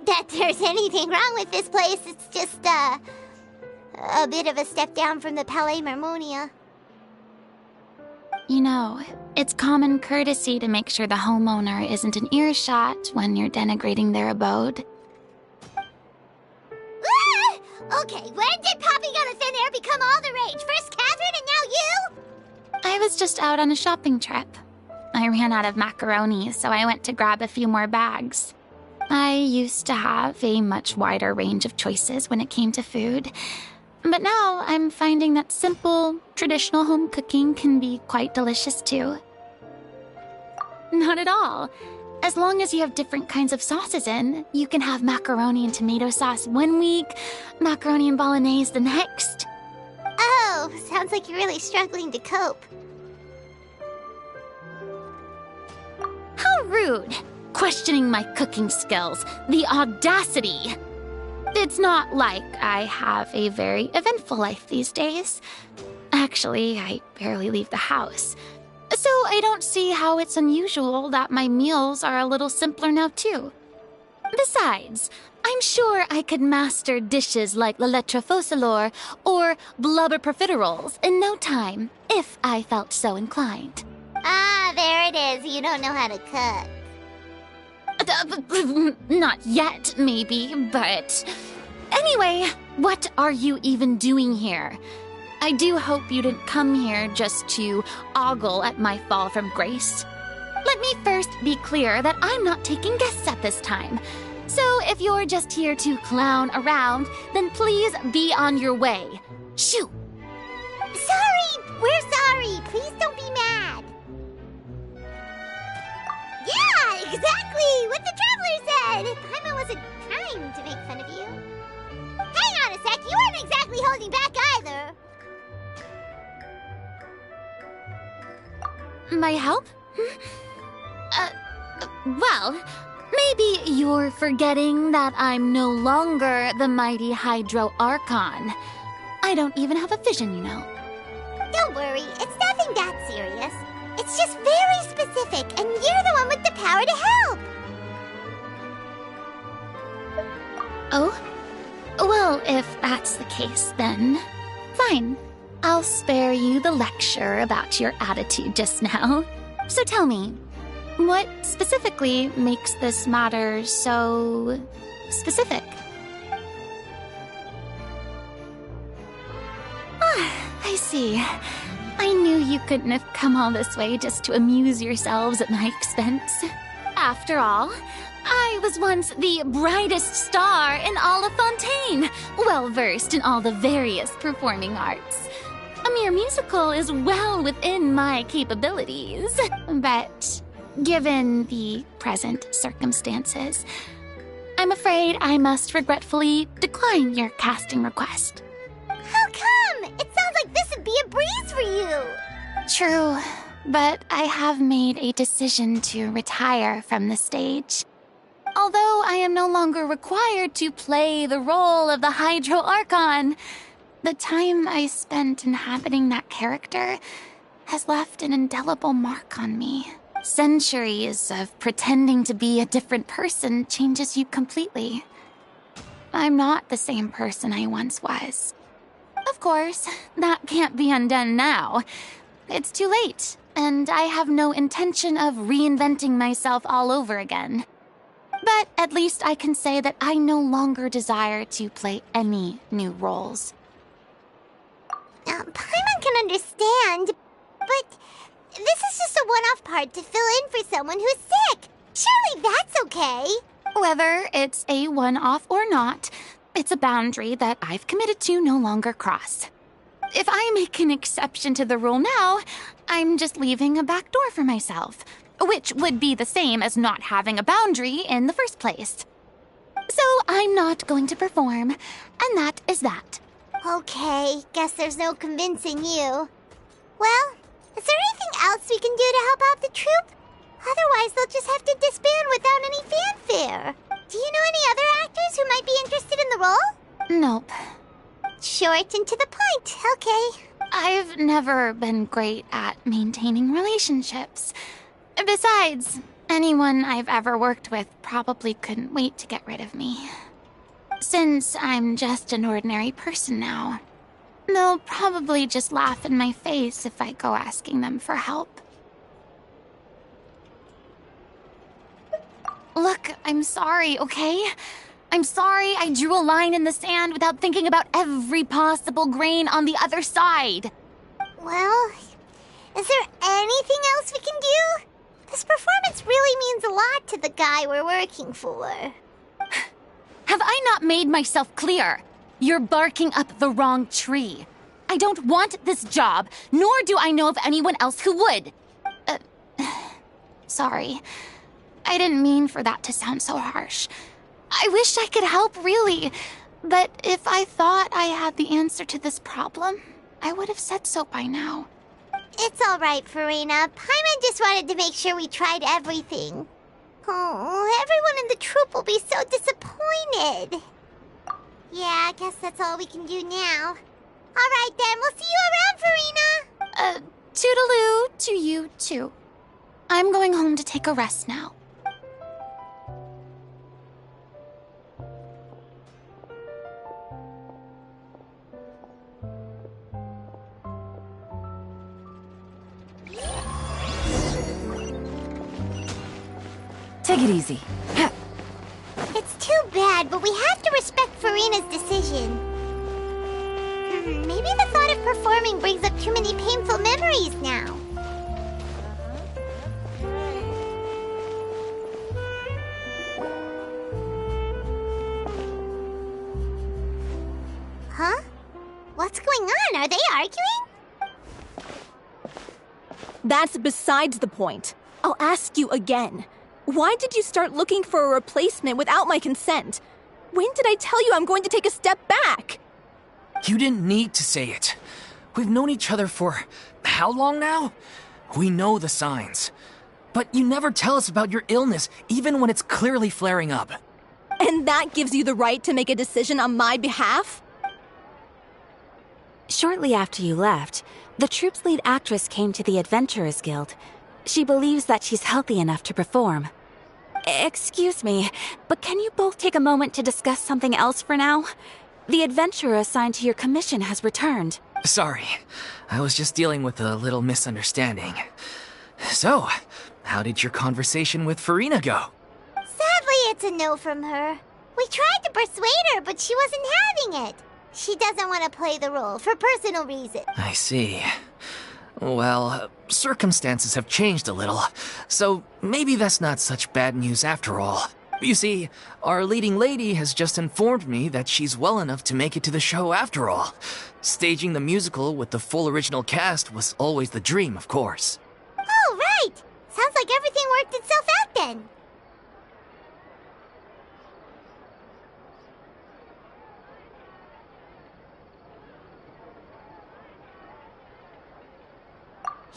that there's anything wrong with this place. It's just, a bit of a step down from the Palais Marmonia. You know, it's common courtesy to make sure the homeowner isn't in earshot when you're denigrating their abode. Ah! Okay, when did popping out of thin air become all the rage? First Catherine and now you? I was just out on a shopping trip. I ran out of macaroni, so I went to grab a few more bags. I used to have a much wider range of choices when it came to food. But now I'm finding that simple, traditional home cooking can be quite delicious too. Not at all. As long as you have different kinds of sauces in, you can have macaroni and tomato sauce one week, macaroni and bolognese the next. Oh, sounds like you're really struggling to cope. How rude! Questioning my cooking skills. The audacity! It's not like I have a very eventful life these days. Actually, I barely leave the house. So I don't see how it's unusual that my meals are a little simpler now too. Besides, I'm sure I could master dishes like la lettre faucilor or blubber profiteroles in no time, if I felt so inclined. Ah, there it is. You don't know how to cook. Not yet, maybe, but... Anyway, what are you even doing here? I do hope you didn't come here just to ogle at my fall from grace. Let me first be clear that I'm not taking guests at this time. So if you're just here to clown around, then please be on your way. Shoo! Sorry! We're sorry! Please don't be mad! Yeah, exactly! What the Traveler said! Paimon wasn't trying to make fun of you. Hang on a sec, you weren't exactly holding back either. My help? Well, maybe you're forgetting that I'm no longer the mighty Hydro Archon. I don't even have a vision, you know. Don't worry, it's nothing that serious. It's just very specific, and you're the one with the power to help. Oh? Well, if that's the case, then fine. I'll spare you the lecture about your attitude just now. So tell me, what specifically makes this matter so specific? Ah, I see. I knew you couldn't have come all this way just to amuse yourselves at my expense. After all, I was once the brightest star in all of Fontaine, well-versed in all the various performing arts. A mere musical is well within my capabilities. But given the present circumstances, I'm afraid I must regretfully decline your casting request. How come? It sounds like this would be a breeze for you. True, but I have made a decision to retire from the stage. Although I am no longer required to play the role of the Hydro Archon, the time I spent inhabiting that character has left an indelible mark on me. Centuries of pretending to be a different person changes you completely. I'm not the same person I once was. Of course, that can't be undone now. It's too late, and I have no intention of reinventing myself all over again. But at least I can say that I no longer desire to play any new roles. Paimon can understand, but this is just a one-off part to fill in for someone who's sick. Surely that's okay. Whether it's a one-off or not, it's a boundary that I've committed to no longer cross. If I make an exception to the rule now, I'm just leaving a back door for myself, which would be the same as not having a boundary in the first place. So I'm not going to perform, and that is that. Okay, guess there's no convincing you. Well, is there anything else we can do to help out the troupe? Otherwise, they'll just have to disband without any fanfare. Do you know any other actors who might be interested in the role? Nope. Short and to the point, okay. I've never been great at maintaining relationships. Besides, Anyone I've ever worked with probably couldn't wait to get rid of me. Since I'm just an ordinary person now, they'll probably just laugh in my face if I go asking them for help. Look, I'm sorry, okay? I'm sorry I drew a line in the sand without thinking about every possible grain on the other side. Well, is there anything else we can do? This performance really means a lot to the guy we're working for. Have I not made myself clear? You're barking up the wrong tree. I don't want this job, nor do I know of anyone else who would. Sorry. I didn't mean for that to sound so harsh. I wish I could help, really. But if I thought I had the answer to this problem, I would have said so by now. It's all right, Farina. Paimon just wanted to make sure we tried everything. Oh, everyone in the troupe will be so disappointed. Yeah, I guess that's all we can do now. All right, then. We'll see you around, Farina. Toodaloo to you, too. I'm going home to take a rest now. Take it easy. It's too bad, but we have to respect Farina's decision. Maybe the thought of performing brings up too many painful memories now. Huh? What's going on? Are they arguing? That's besides the point. I'll ask you again. Why did you start looking for a replacement without my consent? When did I tell you I'm going to take a step back? You didn't need to say it. We've known each other for how long now? We know the signs. But you never tell us about your illness, even when it's clearly flaring up. And that gives you the right to make a decision on my behalf? Shortly after you left, the troupe's lead actress came to the Adventurers Guild. She believes that she's healthy enough to perform. Excuse me, but can you both take a moment to discuss something else for now? The adventurer assigned to your commission has returned. Sorry, I was just dealing with a little misunderstanding. So, how did your conversation with Farina go? Sadly, it's a no from her. We tried to persuade her, but she wasn't having it. She doesn't want to play the role for personal reasons. I see. Well, circumstances have changed a little, so maybe that's not such bad news after all. You see, our leading lady has just informed me that she's well enough to make it to the show after all. Staging the musical with the full original cast was always the dream, of course. Oh, right! Sounds like everything worked itself out then.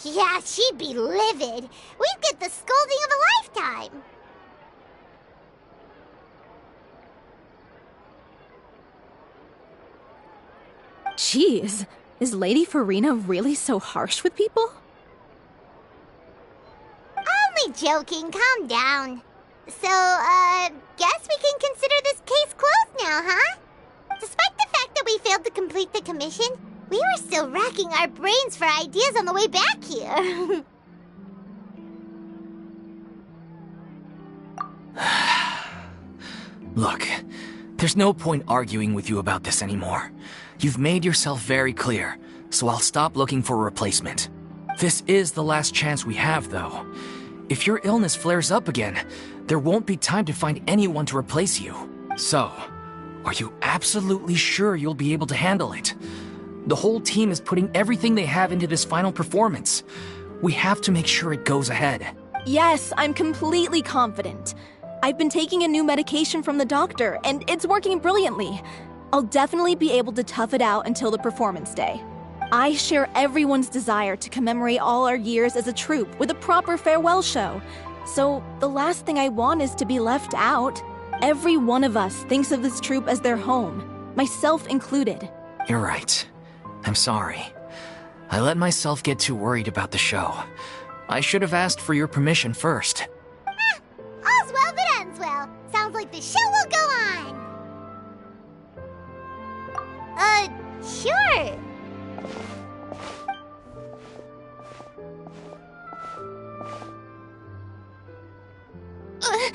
Yeah, she'd be livid. We'd get the scolding of a lifetime. Jeez, is Lady Farina really so harsh with people? Only joking, calm down. So, guess we can consider this case closed now, huh? Despite the fact that we failed to complete the commission, we were still racking our brains for ideas on the way back here. Look, there's no point arguing with you about this anymore. You've made yourself very clear, so I'll stop looking for a replacement. This is the last chance we have, though. If your illness flares up again, there won't be time to find anyone to replace you. So, are you absolutely sure you'll be able to handle it? The whole team is putting everything they have into this final performance. We have to make sure it goes ahead. Yes, I'm completely confident. I've been taking a new medication from the doctor, and it's working brilliantly. I'll definitely be able to tough it out until the performance day. I share everyone's desire to commemorate all our years as a troupe with a proper farewell show. So the last thing I want is to be left out. Every one of us thinks of this troupe as their home, myself included. You're right. I'm sorry. I let myself get too worried about the show. I should have asked for your permission first.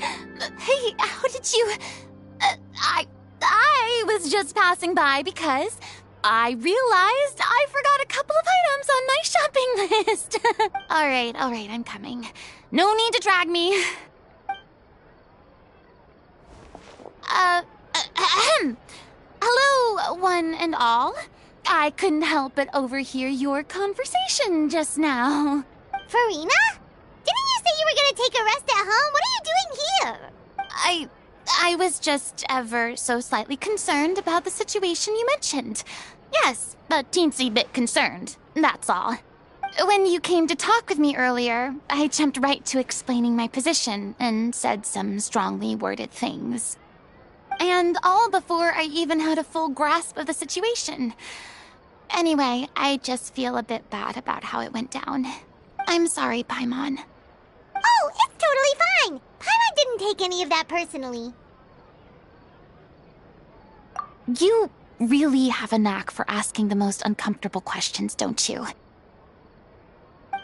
Hey, how did you... I was just passing by because I realized I forgot a couple of items on my shopping list. All right, I'm coming. No need to drag me. Hello, one and all. I couldn't help but overhear your conversation just now. Farina? Didn't you say you were gonna take a rest at home? What are you doing here? I was just ever so slightly concerned about the situation you mentioned. Yes, a teensy bit concerned, that's all. When you came to talk with me earlier, I jumped right to explaining my position and said some strongly worded things. And all before I even had a full grasp of the situation. Anyway, I just feel a bit bad about how it went down. I'm sorry, Paimon. Oh, it's totally fine. Paimon didn't take any of that personally. You really have a knack for asking the most uncomfortable questions, don't you?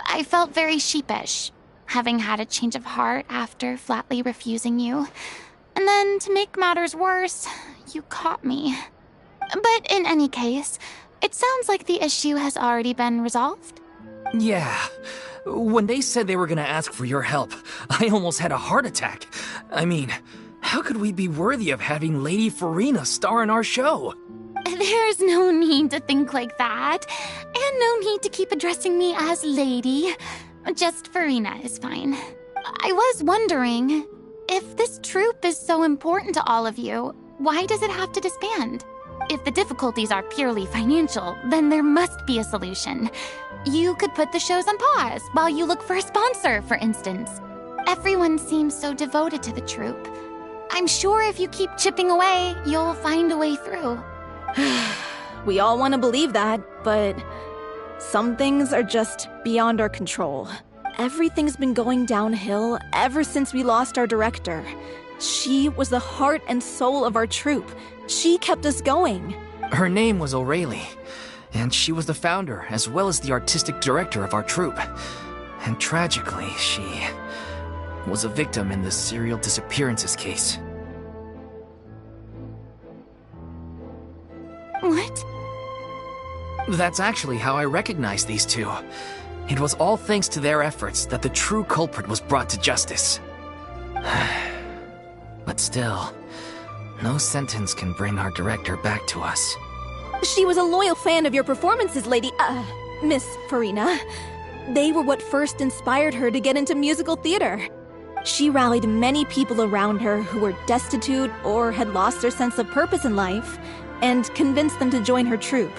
I felt very sheepish, having had a change of heart after flatly refusing you. And then, to make matters worse, you caught me. But in any case, it sounds like the issue has already been resolved. Yeah. When they said they were gonna ask for your help, I almost had a heart attack. I mean, how could we be worthy of having Lady Farina star in our show? There's no need to think like that. And no need to keep addressing me as Lady. Just Farina is fine. I was wondering, if this troupe is so important to all of you, why does it have to disband? If the difficulties are purely financial, then there must be a solution. You could put the shows on pause while you look for a sponsor, for instance. Everyone seems so devoted to the troupe. I'm sure if you keep chipping away, you'll find a way through. We all want to believe that, but some things are just beyond our control. Everything's been going downhill ever since we lost our director. She was the heart and soul of our troupe. She kept us going. Her name was O'Reilly, and she was the founder as well as the artistic director of our troupe. And tragically, she was a victim in the serial disappearances case. What? That's actually how I recognized these two. It was all thanks to their efforts that the true culprit was brought to justice. But still, no sentence can bring our director back to us. She was a loyal fan of your performances, Miss Farina. They were what first inspired her to get into musical theater. She rallied many people around her who were destitute or had lost their sense of purpose in life, and convinced them to join her troupe.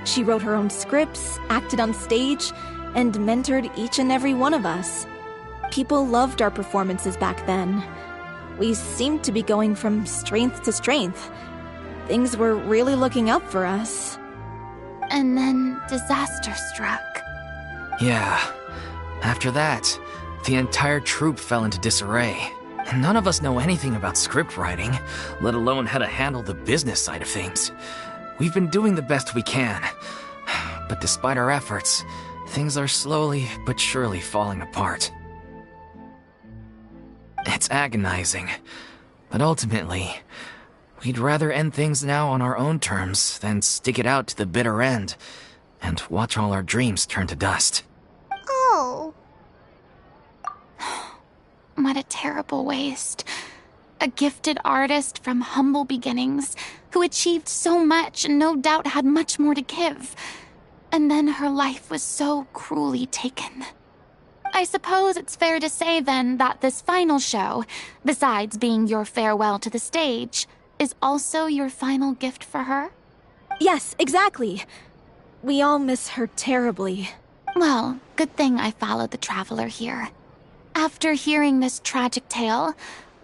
She wrote her own scripts, acted on stage, and mentored each and every one of us. People loved our performances back then. We seemed to be going from strength to strength. Things were really looking up for us. And then disaster struck. Yeah. After that, the entire troupe fell into disarray. None of us know anything about script writing, let alone how to handle the business side of things. We've been doing the best we can. But despite our efforts, things are slowly but surely falling apart. It's agonizing, but ultimately, we'd rather end things now on our own terms than stick it out to the bitter end and watch all our dreams turn to dust. Oh. What a terrible waste. A gifted artist from humble beginnings who achieved so much and no doubt had much more to give. And then her life was so cruelly taken. I suppose it's fair to say then that this final show, besides being your farewell to the stage, is also your final gift for her? Yes, exactly. We all miss her terribly. Well, good thing I followed the traveler here. After hearing this tragic tale,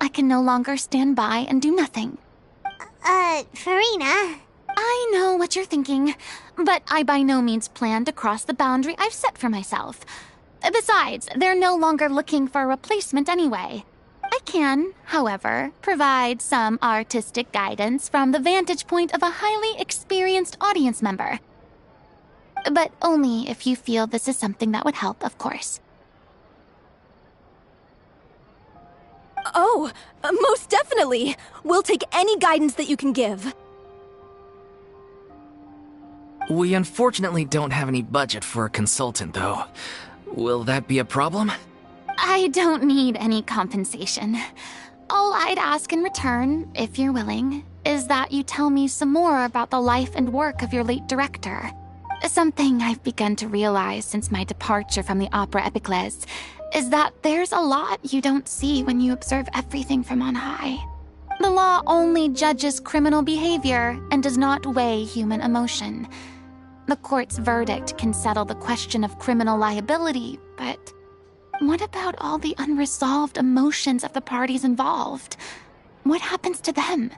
I can no longer stand by and do nothing. Farina. I know what you're thinking, but I by no means plan to cross the boundary I've set for myself. Besides, they're no longer looking for a replacement anyway. I can, however, provide some artistic guidance from the vantage point of a highly experienced audience member. But only if you feel this is something that would help, of course. Oh, most definitely. We'll take any guidance that you can give. We unfortunately don't have any budget for a consultant, though. Will that be a problem? I don't need any compensation. All I'd ask in return, if you're willing, is that you tell me some more about the life and work of your late director. Something I've begun to realize since my departure from the Opera Epiclese is that there's a lot you don't see when you observe everything from on high. The law only judges criminal behavior and does not weigh human emotion. The court's verdict can settle the question of criminal liability, but what about all the unresolved emotions of the parties involved? What happens to them?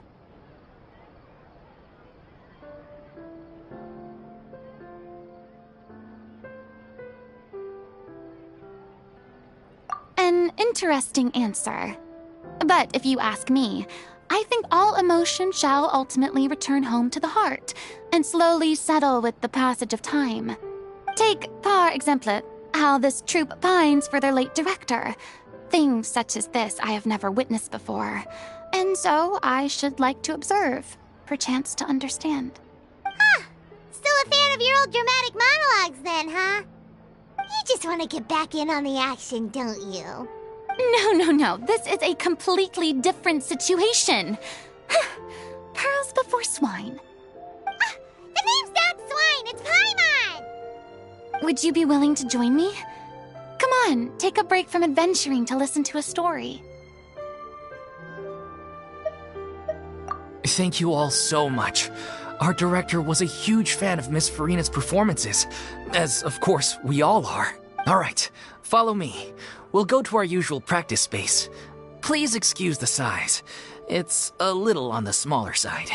An interesting answer. But if you ask me, I think all emotion shall ultimately return home to the heart and slowly settle with the passage of time. Take, par exemple, how this troupe pines for their late director. Things such as this I have never witnessed before, and so I should like to observe, perchance to understand. Huh. Still a fan of your old dramatic monologues then, huh? You just want to get back in on the action, don't you? No. This is a completely different situation. Pearls before swine. The name's not Swine, it's Paimon! Would you be willing to join me? Come on, take a break from adventuring to listen to a story. Thank you all so much. Our director was a huge fan of Miss Farina's performances, as of course we all are. All right, follow me. We'll go to our usual practice space. Please excuse the size. It's a little on the smaller side.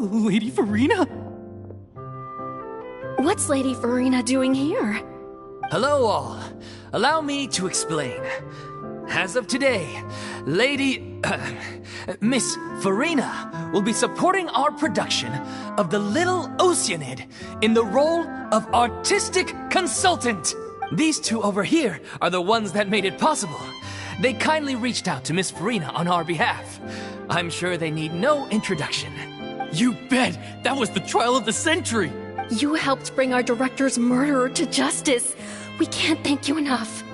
Lady Farina? What's Lady Farina doing here? Hello all. Allow me to explain. As of today, Miss Farina will be supporting our production of The Little Oceanid in the role of artistic consultant. These two over here are the ones that made it possible. They kindly reached out to Miss Farina on our behalf. I'm sure they need no introduction. You bet! That was the trial of the century! You helped bring our director's murderer to justice. We can't thank you enough.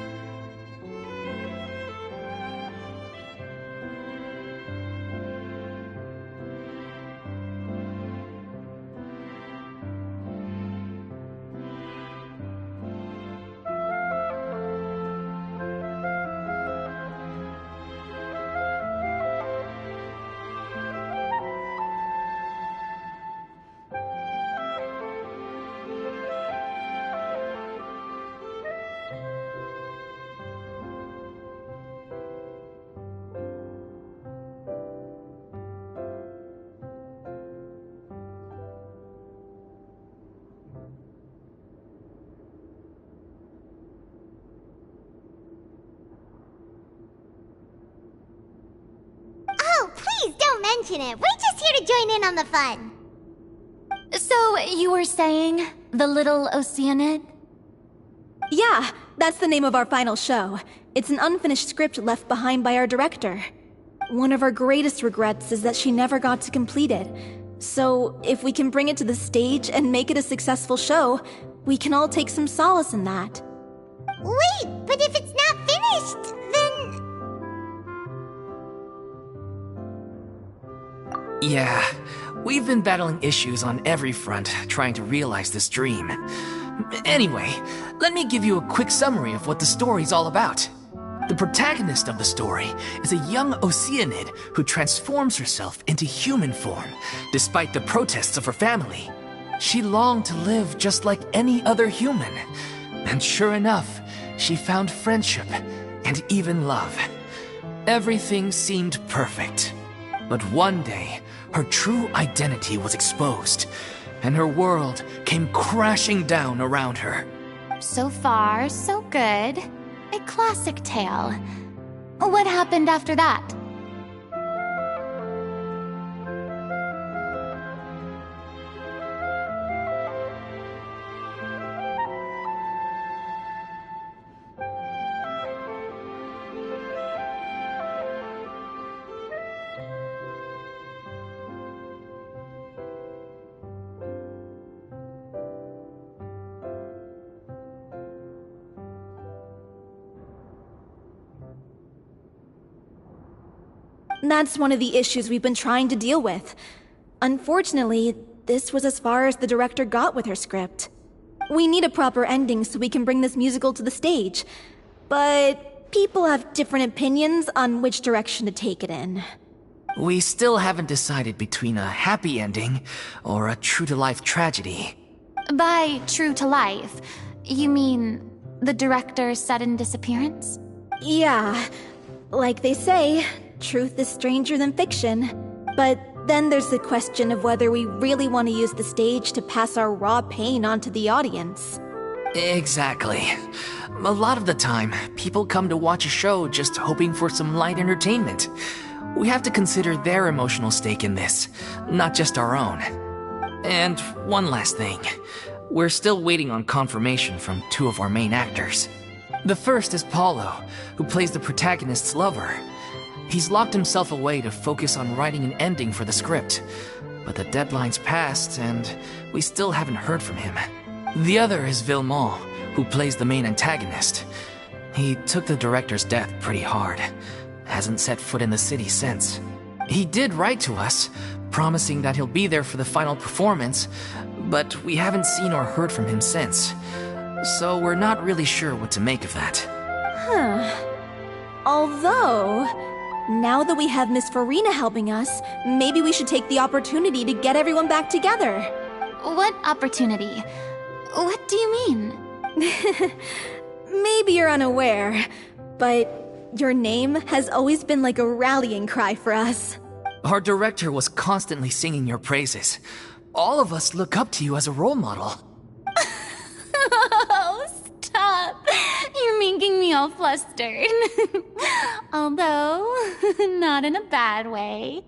Oh, please don't mention it. We're just here to join in on the fun. So, you were saying, The Little Oceanid? Yeah, that's the name of our final show. It's an unfinished script left behind by our director. One of our greatest regrets is that she never got to complete it. So, if we can bring it to the stage and make it a successful show, We can all take some solace in that. Wait, but if it's not finished, then... Yeah, we've been battling issues on every front trying to realize this dream. Anyway, let me give you a quick summary of what the story's all about. The protagonist of the story is a young Oceanid who transforms herself into human form, despite the protests of her family. She longed to live just like any other human. And sure enough, she found friendship and even love. Everything seemed perfect. But one day, her true identity was exposed, and her world came crashing down around her. So far, so good. A classic tale. What happened after that? That's one of the issues we've been trying to deal with. Unfortunately, this was as far as the director got with her script. We need a proper ending so we can bring this musical to the stage. But people have different opinions on which direction to take it in. We still haven't decided between a happy ending or a true-to-life tragedy. By true to life, you mean the director's sudden disappearance? Yeah, like they say, truth is stranger than fiction. But then there's the question of whether we really want to use the stage to pass our raw pain onto the audience. Exactly. A lot of the time, people come to watch a show just hoping for some light entertainment. We have to consider their emotional stake in this, not just our own. And one last thing. We're still waiting on confirmation from two of our main actors. The first is Paulo, who plays the protagonist's lover. He's locked himself away to focus on writing an ending for the script, but the deadline's passed and we still haven't heard from him. The other is Villemont, who plays the main antagonist. He took the director's death pretty hard. Hasn't set foot in the city since. He did write to us, promising that he'll be there for the final performance, but we haven't seen or heard from him since. So we're not really sure what to make of that. Although, now that we have Miss Farina helping us, maybe we should take the opportunity to get everyone back together. What opportunity? What do you mean? Maybe you're unaware, but your name has always been like a rallying cry for us. Our director was constantly singing your praises. All of us look up to you as a role model. Oh, stop! You're making me all flustered. Although, not in a bad way.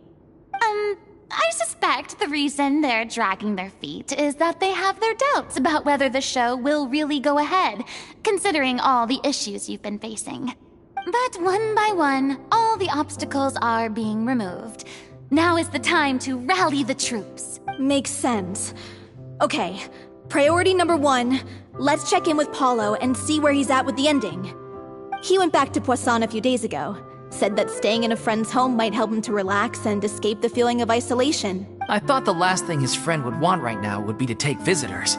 I suspect the reason they're dragging their feet is that they have their doubts about whether the show will really go ahead, considering all the issues you've been facing. But one by one, all the obstacles are being removed. Now is the time to rally the troops. Makes sense. Okay, priority number 1, let's check in with Paulo and see where he's at with the ending. He went back to Poisson a few days ago. Said that staying in a friend's home might help him to relax and escape the feeling of isolation. I thought the last thing his friend would want right now would be to take visitors,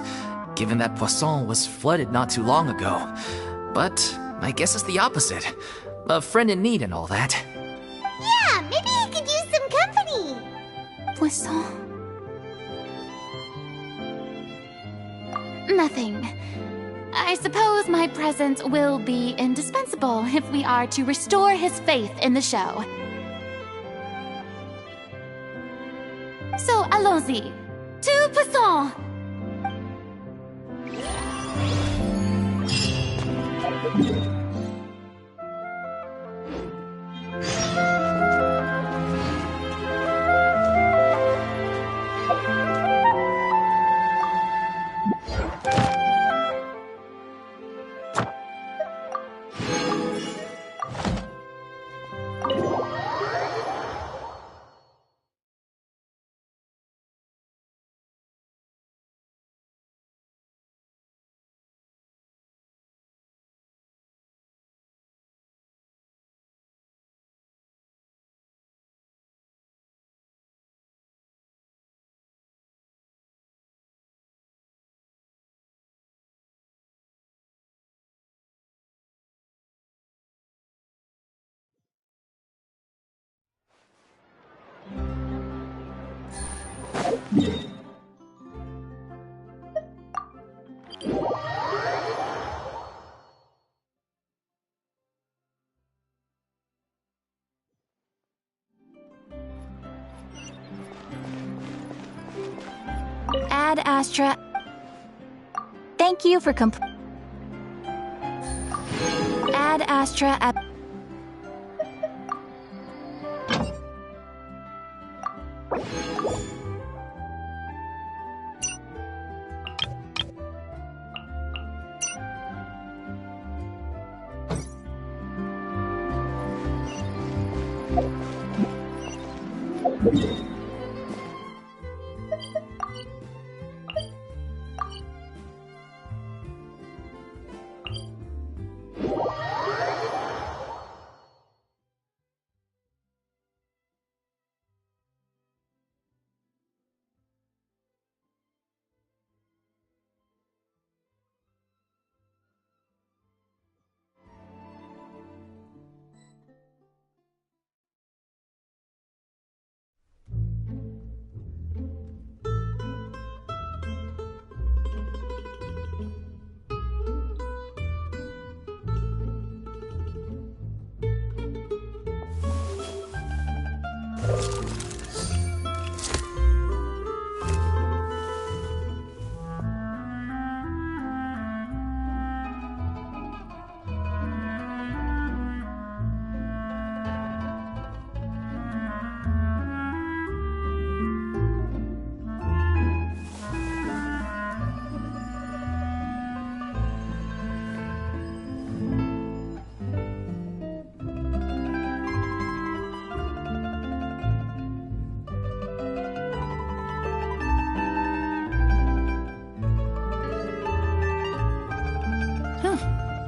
given that Poisson was flooded not too long ago. But I guess it's the opposite. A friend in need and all that. Yeah, maybe he could use some company. Poisson. Nothing. I suppose my presence will be indispensable if we are to restore his faith in the show. So, allons-y. To Poisson! Ad Astra. Thank you for Ad Astra.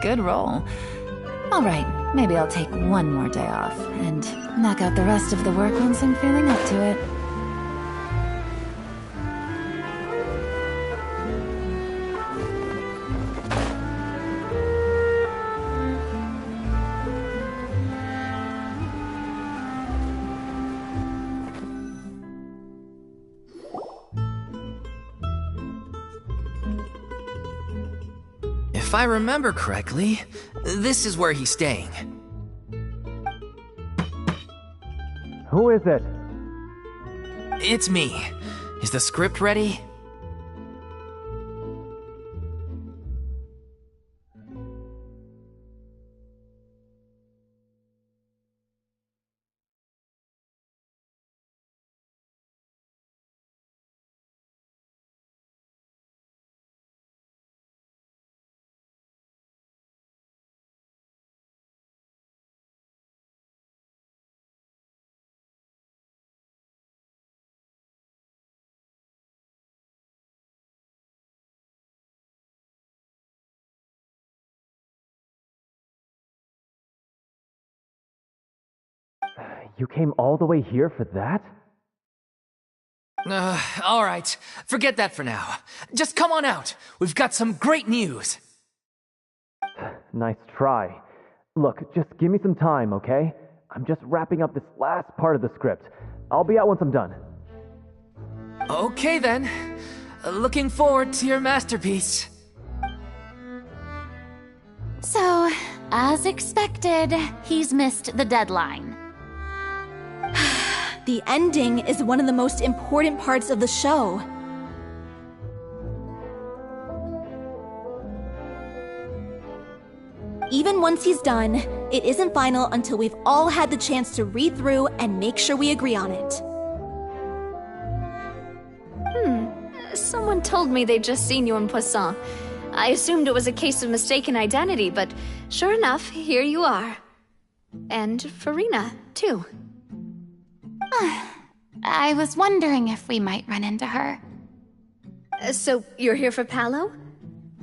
Good roll. All right, maybe I'll take one more day off and knock out the rest of the work once I'm feeling up to it. If I remember correctly, this is where he's staying. Who is it? It's me. Is the script ready? You came all the way here for that? All right. Forget that for now. Just come on out. We've got some great news. Nice try. Look, just give me some time, okay? I'm just wrapping up this last part of the script. I'll be out once I'm done. Okay then. Looking forward to your masterpiece. So, as expected, he's missed the deadline. The ending is one of the most important parts of the show. Even once he's done, it isn't final until we've all had the chance to read through and make sure we agree on it. Someone told me they'd just seen you in Poisson. I assumed it was a case of mistaken identity, but sure enough, here you are. And Farina, too. I was wondering if we might run into her. So, you're here for Paolo?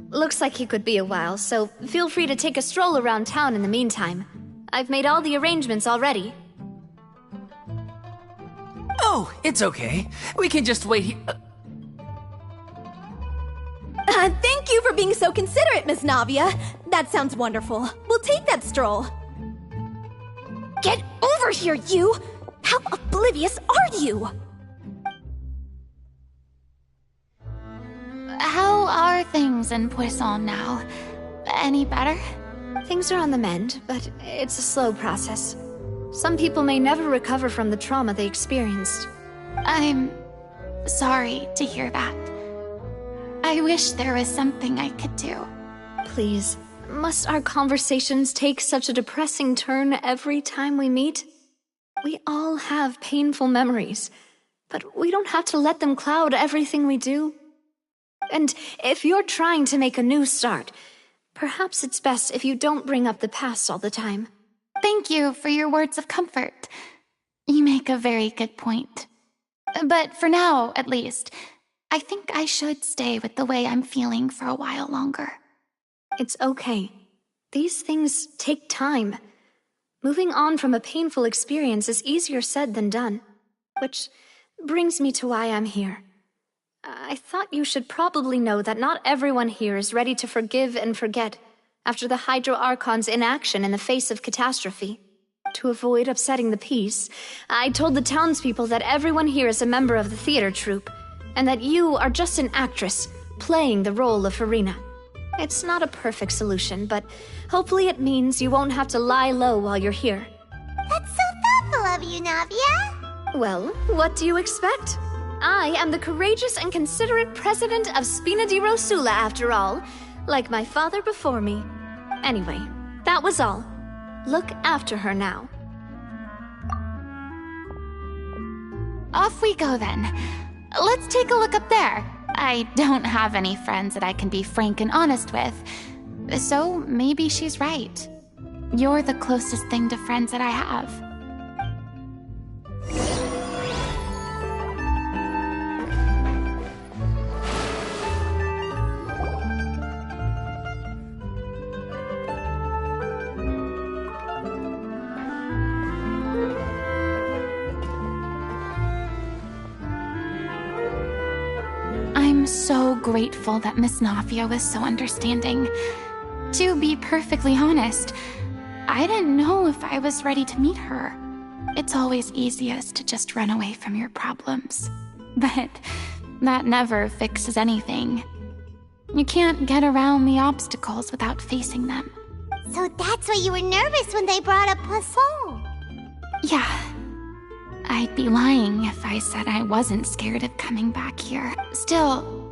Looks like he could be a while, so feel free to take a stroll around town in the meantime. I've made all the arrangements already. Oh, it's okay. We can just wait here. Thank you for being so considerate, Miss Navia. That sounds wonderful. We'll take that stroll. Get over here, you! How oblivious are you? How are things in Poisson now? Any better? Things are on the mend, but it's a slow process. Some people may never recover from the trauma they experienced. I'm sorry to hear that. I wish there was something I could do. Please, must our conversations take such a depressing turn every time we meet? We all have painful memories, but we don't have to let them cloud everything we do. And if you're trying to make a new start, perhaps it's best if you don't bring up the past all the time. Thank you for your words of comfort. You make a very good point. But for now, at least, I think I should stay with the way I'm feeling for a while longer. It's okay. These things take time. Moving on from a painful experience is easier said than done. Which brings me to why I'm here. I thought you should probably know that not everyone here is ready to forgive and forget after the Hydro Archon's inaction in the face of catastrophe. To avoid upsetting the peace, I told the townspeople that everyone here is a member of the theater troupe, and that you are just an actress playing the role of Farina. It's not a perfect solution, but hopefully it means you won't have to lie low while you're here. That's so thoughtful of you, Navia. Well, what do you expect? I am the courageous and considerate president of Spina di Rosula, after all, like my father before me. Anyway, that was all. Look after her now. Off we go then. Let's take a look up there. I don't have any friends that I can be frank and honest with, so maybe she's right. You're the closest thing to friends that I have. I'm so grateful that Miss Nafia was so understanding. To be perfectly honest, I didn't know if I was ready to meet her. It's always easiest to just run away from your problems. But that never fixes anything. You can't get around the obstacles without facing them. So that's why you were nervous when they brought up Poisson. Yeah. I'd be lying if I said I wasn't scared of coming back here. Still,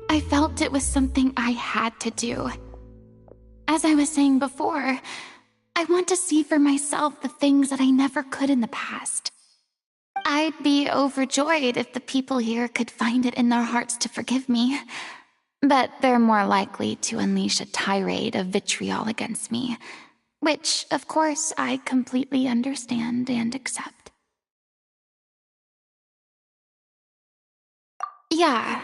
I felt it was something I had to do. As I was saying before, I want to see for myself the things that I never could in the past. I'd be overjoyed if the people here could find it in their hearts to forgive me. But they're more likely to unleash a tirade of vitriol against me, which, of course, I completely understand and accept. Yeah,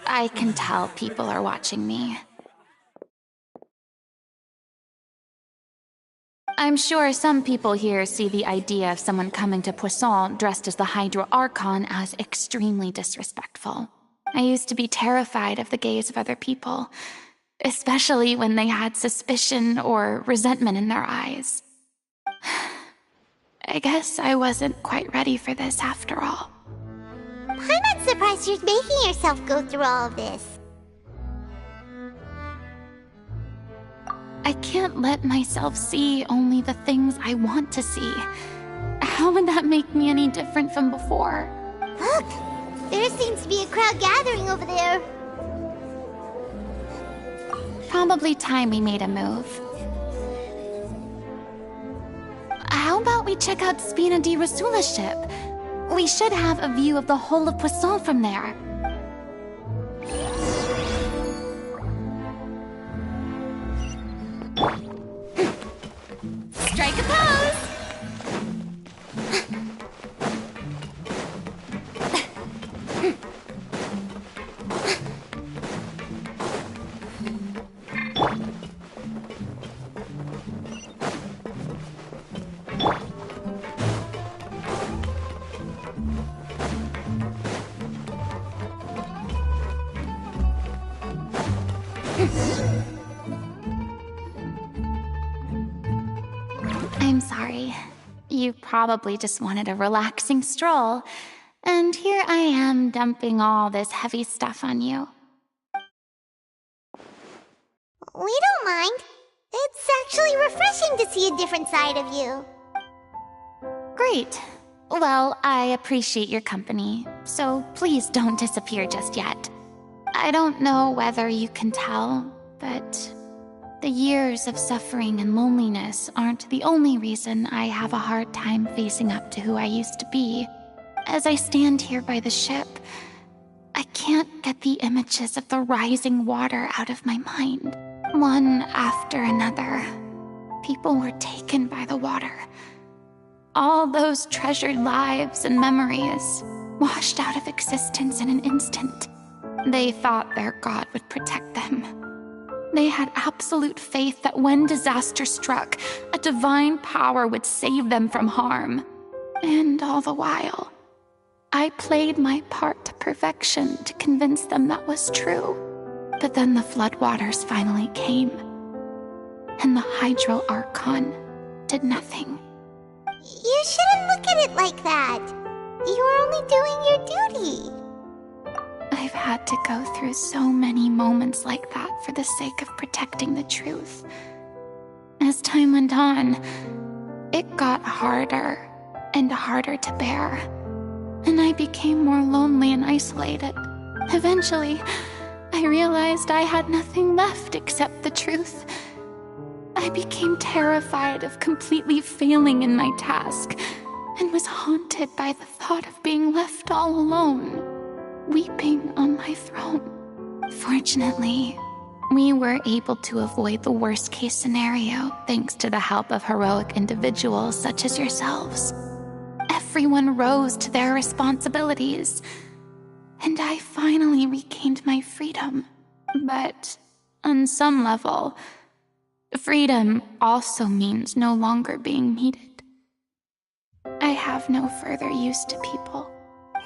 I can tell people are watching me. I'm sure some people here see the idea of someone coming to Poisson dressed as the Hydro Archon as extremely disrespectful. I used to be terrified of the gaze of other people, especially when they had suspicion or resentment in their eyes. I guess I wasn't quite ready for this after all. I'm not surprised you're making yourself go through all of this. I can't let myself see only the things I want to see. How would that make me any different from before? Look! There seems to be a crowd gathering over there. Probably time we made a move. How about we check out Spina di Rosula's ship? We should have a view of the whole of Poisson from there. Strike a pose! I'm sorry. You probably just wanted a relaxing stroll, and here I am dumping all this heavy stuff on you. We don't mind. It's actually refreshing to see a different side of you. Great. Well, I appreciate your company, so please don't disappear just yet. I don't know whether you can tell, but the years of suffering and loneliness aren't the only reason I have a hard time facing up to who I used to be. As I stand here by the ship, I can't get the images of the rising water out of my mind. One after another, people were taken by the water. All those treasured lives and memories washed out of existence in an instant. They thought their god would protect them. They had absolute faith that when disaster struck, a divine power would save them from harm. And all the while, I played my part to perfection to convince them that was true. But then the floodwaters finally came, and the Hydro Archon did nothing. You shouldn't look at it like that. You were only doing your duty. I've had to go through so many moments like that for the sake of protecting the truth. As time went on, it got harder and harder to bear, and I became more lonely and isolated. Eventually, I realized I had nothing left except the truth. I became terrified of completely failing in my task, and was haunted by the thought of being left all alone, weeping on my throne. Fortunately, we were able to avoid the worst-case scenario thanks to the help of heroic individuals such as yourselves. Everyone rose to their responsibilities, and I finally regained my freedom. But on some level, freedom also means no longer being needed. I have no further use to people.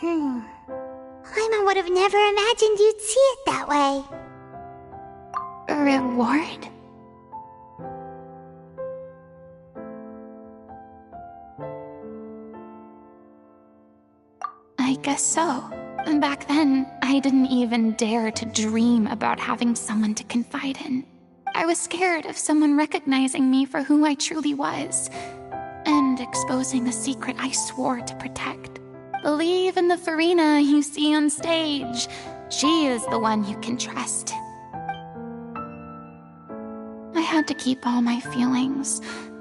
Paimon would have never imagined you'd see it that way. A reward? I guess so. Back then, I didn't even dare to dream about having someone to confide in. I was scared of someone recognizing me for who I truly was, and exposing the secret I swore to protect. Believe in the Furina you see on stage. She is the one you can trust. I had to keep all my feelings,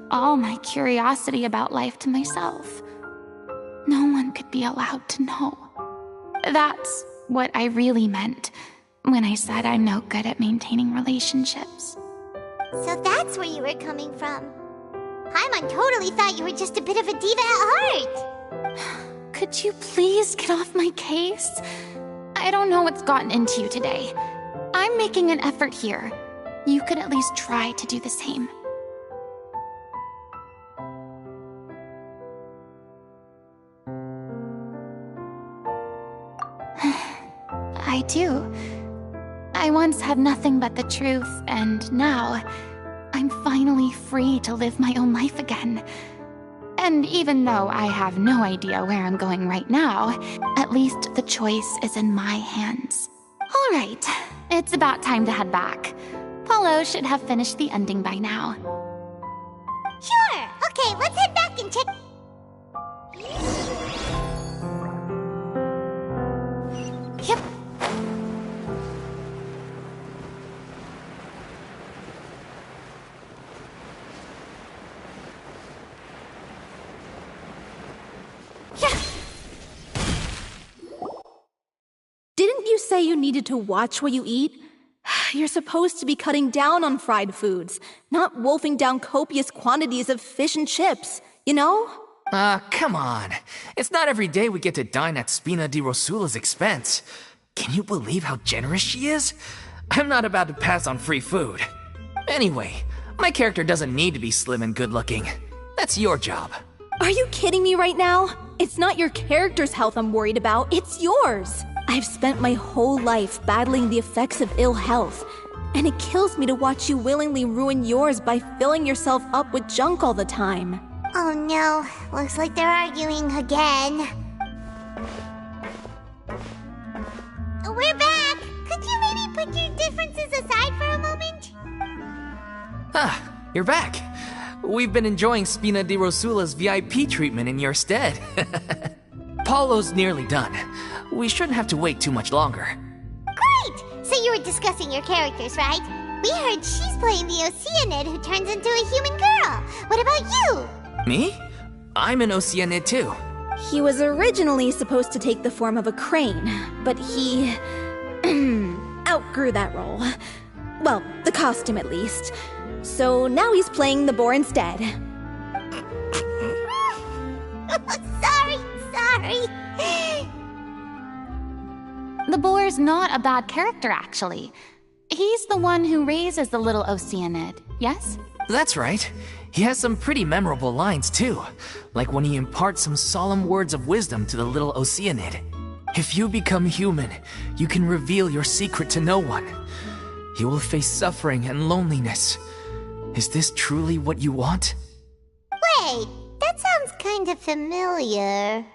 all my curiosity about life to myself. No one could be allowed to know. That's what I really meant when I said I'm no good at maintaining relationships. So that's where you were coming from. Paimon totally thought you were just a bit of a diva at heart. Could you please get off my case? I don't know what's gotten into you today. I'm making an effort here. You could at least try to do the same. I do. I once had nothing but the truth, and now I'm finally free to live my own life again. And even though I have no idea where I'm going right now, at least the choice is in my hands. All right, it's about time to head back. Paulo should have finished the ending by now. Sure! Okay, let's head back and check... Yep. Didn't you say you needed to watch what you eat? You're supposed to be cutting down on fried foods, not wolfing down copious quantities of fish and chips, you know? Come on. It's not every day we get to dine at Spina di Rosula's expense. Can you believe how generous she is? I'm not about to pass on free food. Anyway, my character doesn't need to be slim and good-looking. That's your job. Are you kidding me right now? It's not your character's health I'm worried about, it's yours. I've spent my whole life battling the effects of ill health, and it kills me to watch you willingly ruin yours by filling yourself up with junk all the time. Oh no, looks like they're arguing again. We're back! Could you maybe put your differences aside for a moment? You're back. We've been enjoying Spina di Rosula's VIP treatment in your stead. Paulo's nearly done. We shouldn't have to wait too much longer. Great! So you were discussing your characters, right? We heard she's playing the Oceanid who turns into a human girl. What about you? Me? I'm an Oceanid too. He was originally supposed to take the form of a crane, but he outgrew that role. Well, the costume at least. So now he's playing the boar instead. Sorry. The boar's not a bad character, actually. He's the one who raises the little Oceanid, yes? That's right. He has some pretty memorable lines too, like when he imparts some solemn words of wisdom to the little Oceanid. If you become human, you can reveal your secret to no one. You will face suffering and loneliness. Is this truly what you want? Wait, that sounds kind of familiar.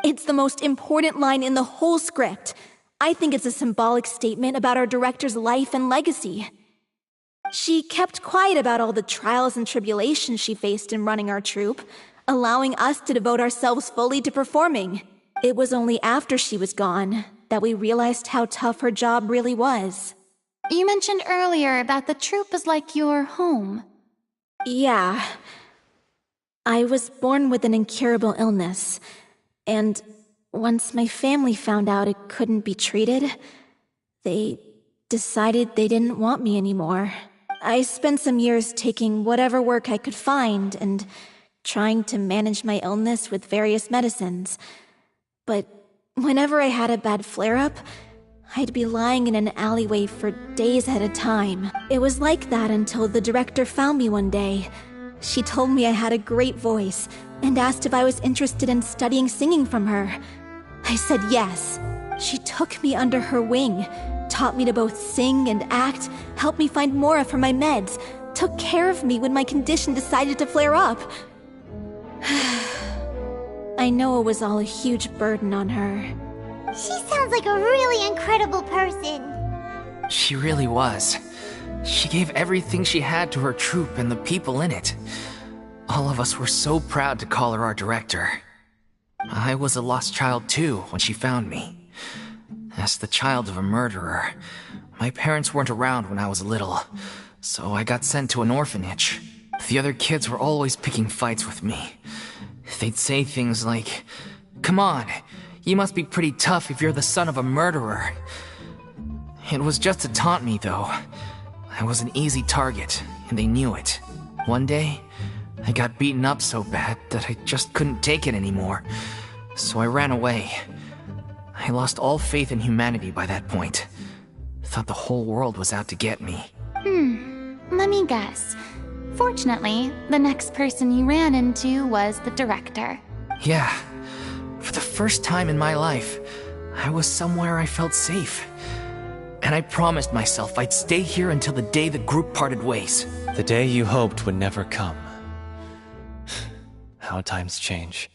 It's the most important line in the whole script. I think it's a symbolic statement about our director's life and legacy. She kept quiet about all the trials and tribulations she faced in running our troupe, allowing us to devote ourselves fully to performing. It was only after she was gone that we realized how tough her job really was. You mentioned earlier that the troupe is like your home. Yeah. I was born with an incurable illness, and once my family found out it couldn't be treated, they decided they didn't want me anymore. I spent some years taking whatever work I could find and trying to manage my illness with various medicines. But whenever I had a bad flare-up, I'd be lying in an alleyway for days at a time. It was like that until the director found me one day. She told me I had a great voice and asked if I was interested in studying singing from her. I said yes. She took me under her wing, taught me to both sing and act, helped me find Mora for my meds, took care of me when my condition decided to flare up. I know it was all a huge burden on her. She sounds like a really incredible person. She really was. She gave everything she had to her troupe and the people in it. All of us were so proud to call her our director. I was a lost child too when she found me. As the child of a murderer, my parents weren't around when I was little, so I got sent to an orphanage. The other kids were always picking fights with me. They'd say things like, "Come on, you must be pretty tough if you're the son of a murderer." It was just to taunt me, though. I was an easy target, and they knew it. One day, I got beaten up so bad that I just couldn't take it anymore, so I ran away. I lost all faith in humanity by that point. Thought the whole world was out to get me. Let me guess. Fortunately, the next person you ran into was the director. Yeah. For the first time in my life, I was somewhere I felt safe. And I promised myself I'd stay here until the day the group parted ways. The day you hoped would never come. How times change.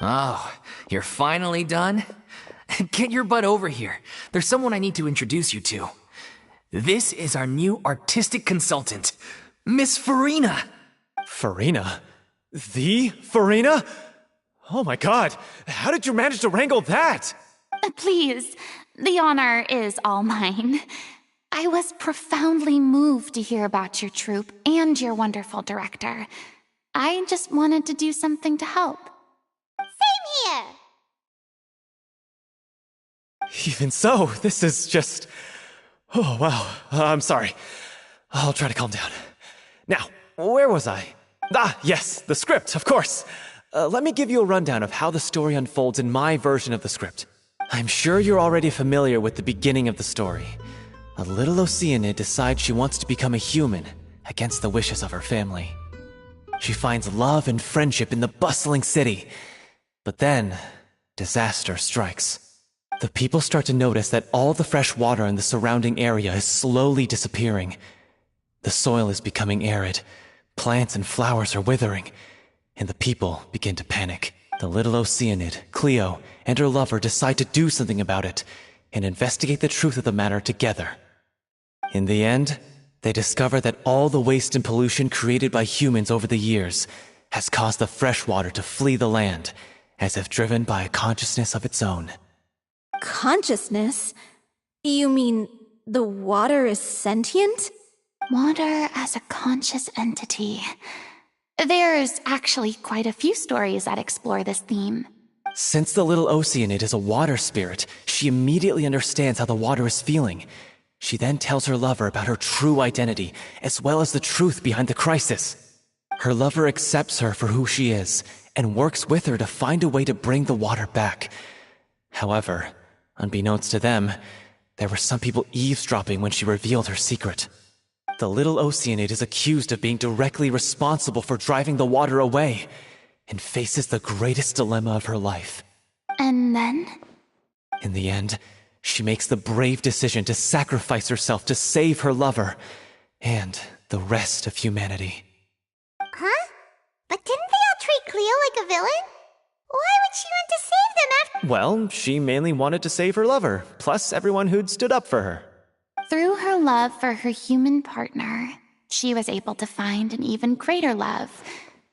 Oh, you're finally done? Get your butt over here. There's someone I need to introduce you to. This is our new artistic consultant, Miss Farina. Farina? The Farina? Oh my god, how did you manage to wrangle that? Please, the honor is all mine. I was profoundly moved to hear about your troupe and your wonderful director. I just wanted to do something to help. Same here. Even so, this is just... Oh, wow. I'm sorry. I'll try to calm down. Now, where was I? Ah, yes, the script, of course. Let me give you a rundown of how the story unfolds in my version of the script. I'm sure you're already familiar with the beginning of the story. A little Oceanid decides she wants to become a human, against the wishes of her family. She finds love and friendship in the bustling city. But then, disaster strikes. The people start to notice that all the fresh water in the surrounding area is slowly disappearing. The soil is becoming arid, plants and flowers are withering, and the people begin to panic. The little Oceanid, Cleo, and her lover decide to do something about it and investigate the truth of the matter together. In the end, they discover that all the waste and pollution created by humans over the years has caused the fresh water to flee the land, as if driven by a consciousness of its own. Consciousness? You mean the water is sentient? Water as a conscious entity. There's actually quite a few stories that explore this theme. Since the little Oceanid is a water spirit, she immediately understands how the water is feeling. She then tells her lover about her true identity, as well as the truth behind the crisis. Her lover accepts her for who she is, and works with her to find a way to bring the water back. However, unbeknownst to them, there were some people eavesdropping when she revealed her secret. The little Oceanid is accused of being directly responsible for driving the water away, and faces the greatest dilemma of her life. And then? In the end, she makes the brave decision to sacrifice herself to save her lover, and the rest of humanity. Huh? But didn't they all treat Cleo like a villain? Why would she want to save them after— Well, she mainly wanted to save her lover, plus everyone who'd stood up for her. Through her love for her human partner, she was able to find an even greater love,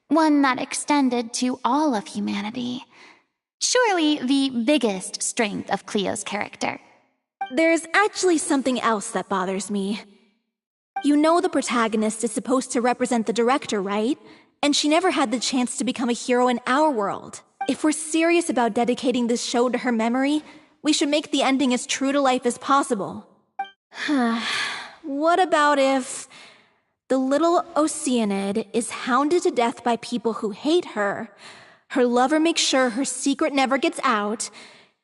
one that extended to all of humanity. Surely the biggest strength of Cleo's character. There's actually something else that bothers me. You know the protagonist is supposed to represent the director, right? And she never had the chance to become a hero in our world. If we're serious about dedicating this show to her memory, we should make the ending as true to life as possible. What about if the little Oceanid is hounded to death by people who hate her, her lover makes sure her secret never gets out,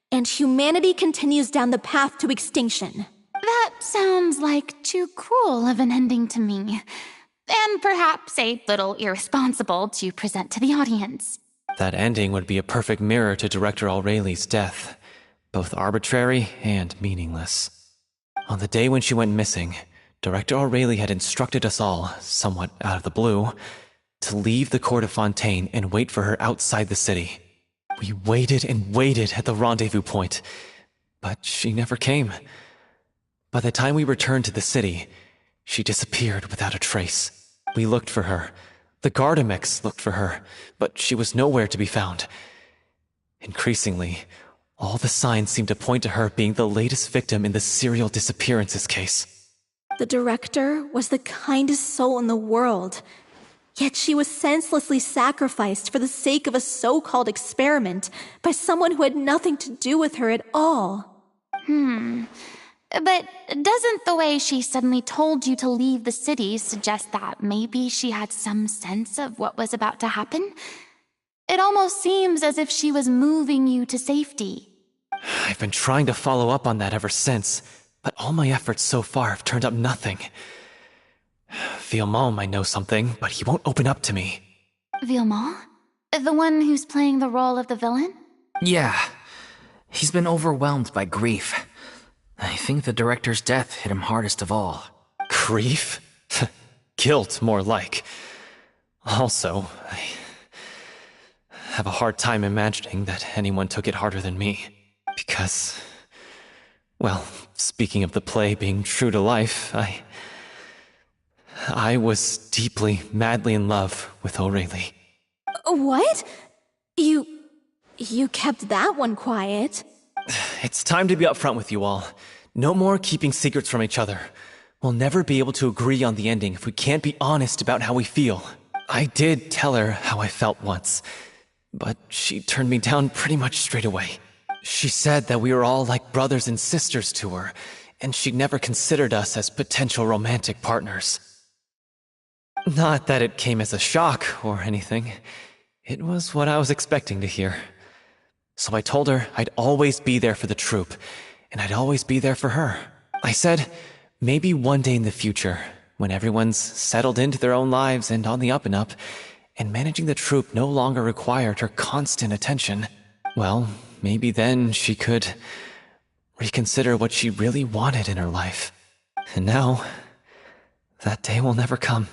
and humanity continues down the path to extinction? That sounds like too cruel of an ending to me, and perhaps a little irresponsible to present to the audience. That ending would be a perfect mirror to Director Aureli's death, both arbitrary and meaningless. On the day when she went missing, Director Aurelie had instructed us all, somewhat out of the blue, to leave the court of Fontaine and wait for her outside the city. We waited and waited at the rendezvous point, but she never came. By the time we returned to the city, she disappeared without a trace. We looked for her. The Gardamex looked for her, but she was nowhere to be found. Increasingly, all the signs seemed to point to her being the latest victim in the serial disappearances case. The director was the kindest soul in the world, yet she was senselessly sacrificed for the sake of a so-called experiment by someone who had nothing to do with her at all. But doesn't the way she suddenly told you to leave the city suggest that maybe she had some sense of what was about to happen? It almost seems as if she was moving you to safety. I've been trying to follow up on that ever since, but all my efforts so far have turned up nothing. Villemont might know something, but he won't open up to me. Villemont? The one who's playing the role of the villain? Yeah. He's been overwhelmed by grief. I think the director's death hit him hardest of all. Grief? Guilt, more like. Also, I have a hard time imagining that anyone took it harder than me. Because, well, speaking of the play being true to life, I was deeply, madly in love with Aurelie. What? You kept that one quiet. It's time to be upfront with you all. No more keeping secrets from each other. We'll never be able to agree on the ending if we can't be honest about how we feel. I did tell her how I felt once, but she turned me down pretty much straight away. She said that we were all like brothers and sisters to her, and she'd never considered us as potential romantic partners. Not that it came as a shock or anything. It was what I was expecting to hear. So I told her I'd always be there for the troupe, and I'd always be there for her. I said, maybe one day in the future, when everyone's settled into their own lives and on the up and up, and managing the troupe no longer required her constant attention, well, maybe then she could reconsider what she really wanted in her life. And now, that day will never come.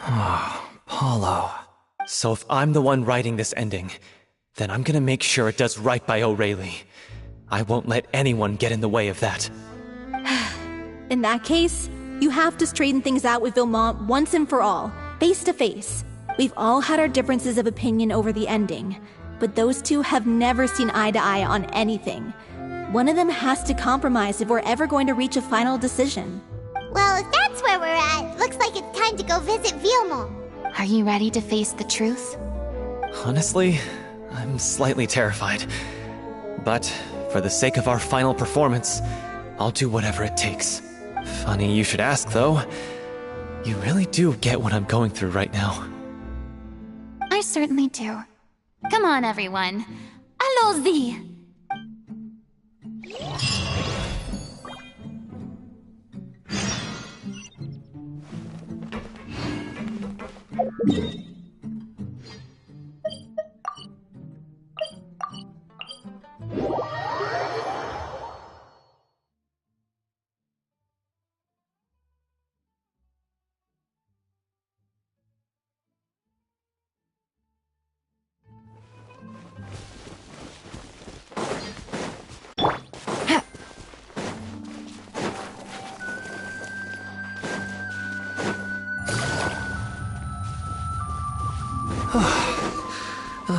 Oh, Paulo. So if I'm the one writing this ending, then I'm gonna make sure it does right by Aurelie. I won't let anyone get in the way of that. In that case, you have to straighten things out with Villemont once and for all, face to face. We've all had our differences of opinion over the ending, but those two have never seen eye to eye on anything. One of them has to compromise if we're ever going to reach a final decision. Well, if that's where we're at, looks like it's time to go visit Vilmos. Are you ready to face the truth? Honestly, I'm slightly terrified. But for the sake of our final performance, I'll do whatever it takes. Funny you should ask, though. You really do get what I'm going through right now. I certainly do. Come on, everyone. Allons-y!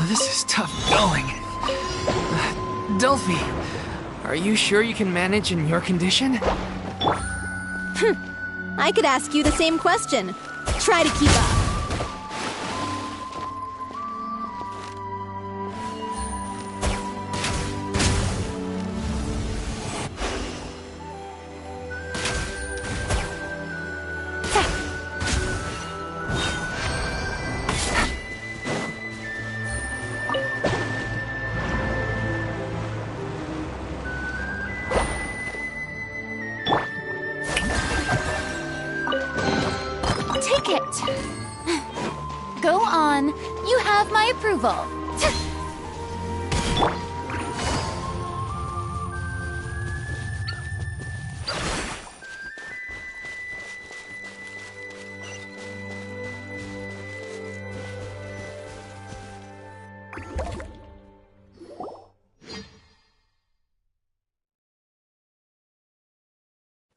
This is tough going. Delphi, are you sure you can manage in your condition? I could ask you the same question. Try to keep up. Go on. You have my approval.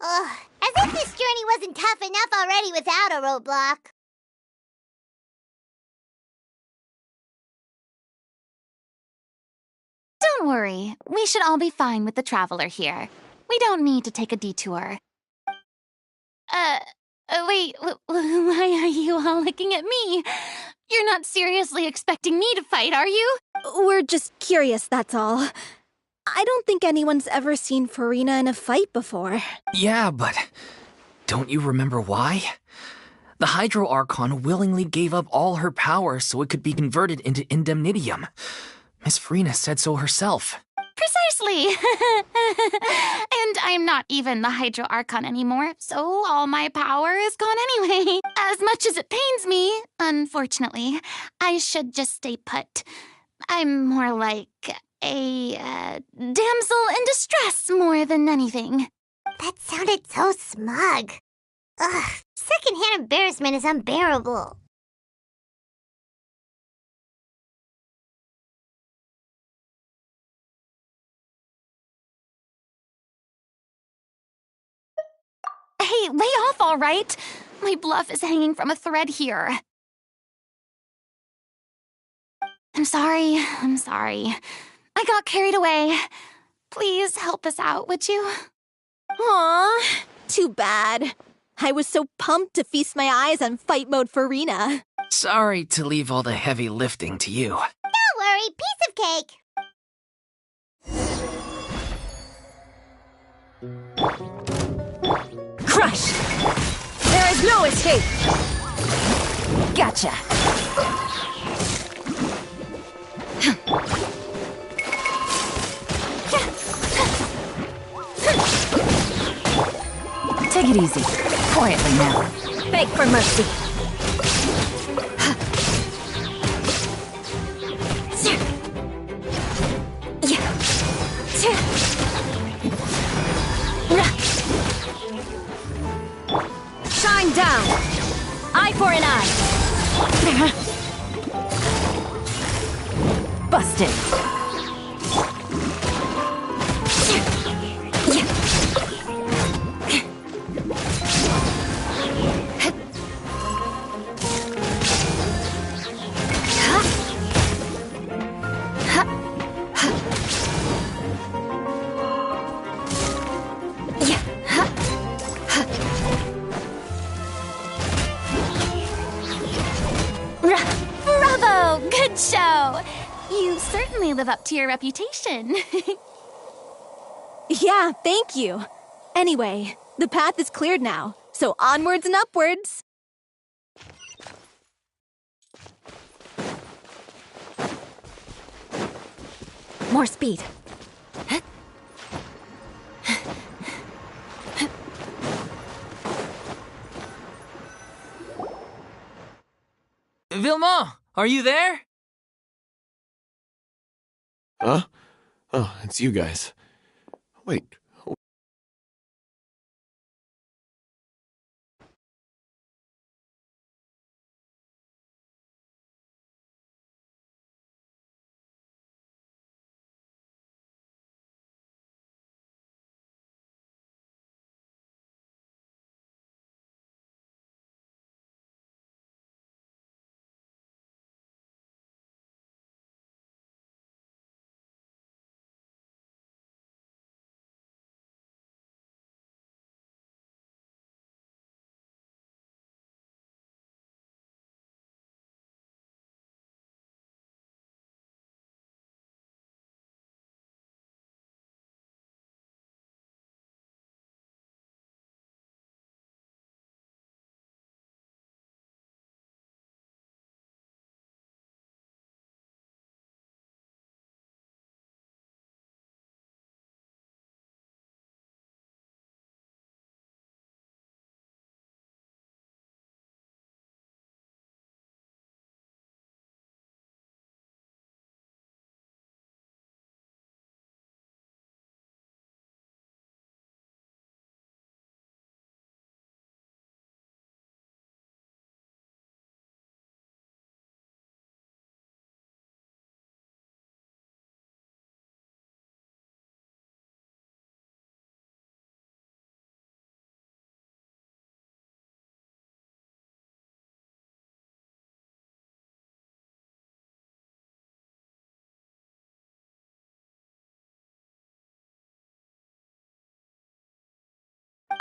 Ugh, as if this journey wasn't tough enough already without a roadblock. Don't worry. We should all be fine with the traveler here. We don't need to take a detour. Wait, why are you all looking at me? You're not seriously expecting me to fight, are you? We're just curious, that's all. I don't think anyone's ever seen Farina in a fight before. Yeah, but don't you remember why? The Hydro Archon willingly gave up all her power so it could be converted into Indemnitium. Miss Farina said so herself. Precisely! And I'm not even the Hydro Archon anymore, so all my power is gone anyway. As much as it pains me, unfortunately, I should just stay put. I'm more like a damsel in distress more than anything. That sounded so smug. Ugh, secondhand embarrassment is unbearable. Hey, lay off, all right? My bluff is hanging from a thread here. I'm sorry. I got carried away. Please help us out, would you? Aw, too bad. I was so pumped to feast my eyes on fight mode Farina. Sorry to leave all the heavy lifting to you. Don't worry, piece of cake. Crush! There is no escape! Gotcha! Take it easy. Quietly now. Beg for mercy. Shine down! Eye for an eye! Busted! show! You certainly live up to your reputation. Yeah, thank you. Anyway, the path is cleared now, so onwards and upwards. More speed. Vilma, are you there? Huh? Oh, it's you guys. Wait.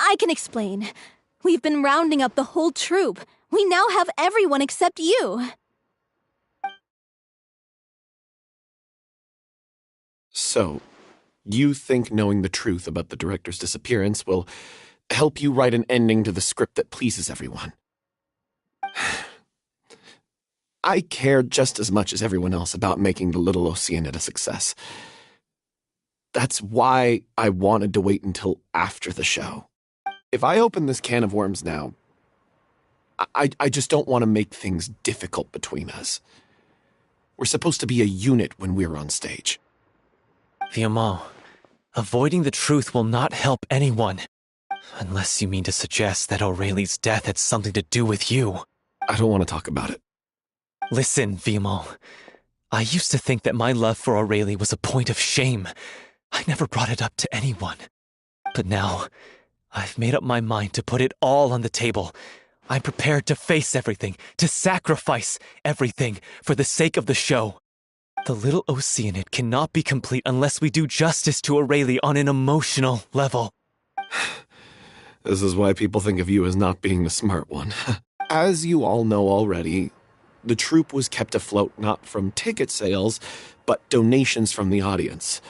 I can explain. We've been rounding up the whole troop. We now have everyone except you. So, you think knowing the truth about the director's disappearance will help you write an ending to the script that pleases everyone? I care just as much as everyone else about making the Little Oceanid a success. That's why I wanted to wait until after the show. If I open this can of worms now, I just don't want to make things difficult between us. We're supposed to be a unit when we're on stage. Vilma, avoiding the truth will not help anyone. Unless you mean to suggest that Aurelie's death had something to do with you. I don't want to talk about it. Listen, Vilma. I used to think that my love for Aurelie was a point of shame. I never brought it up to anyone. But now, I've made up my mind to put it all on the table. I'm prepared to face everything, to sacrifice everything for the sake of the show. The Little Oceanid cannot be complete unless we do justice to Aurelie on an emotional level. This is why people think of you as not being the smart one. As you all know already, the troupe was kept afloat not from ticket sales, but donations from the audience.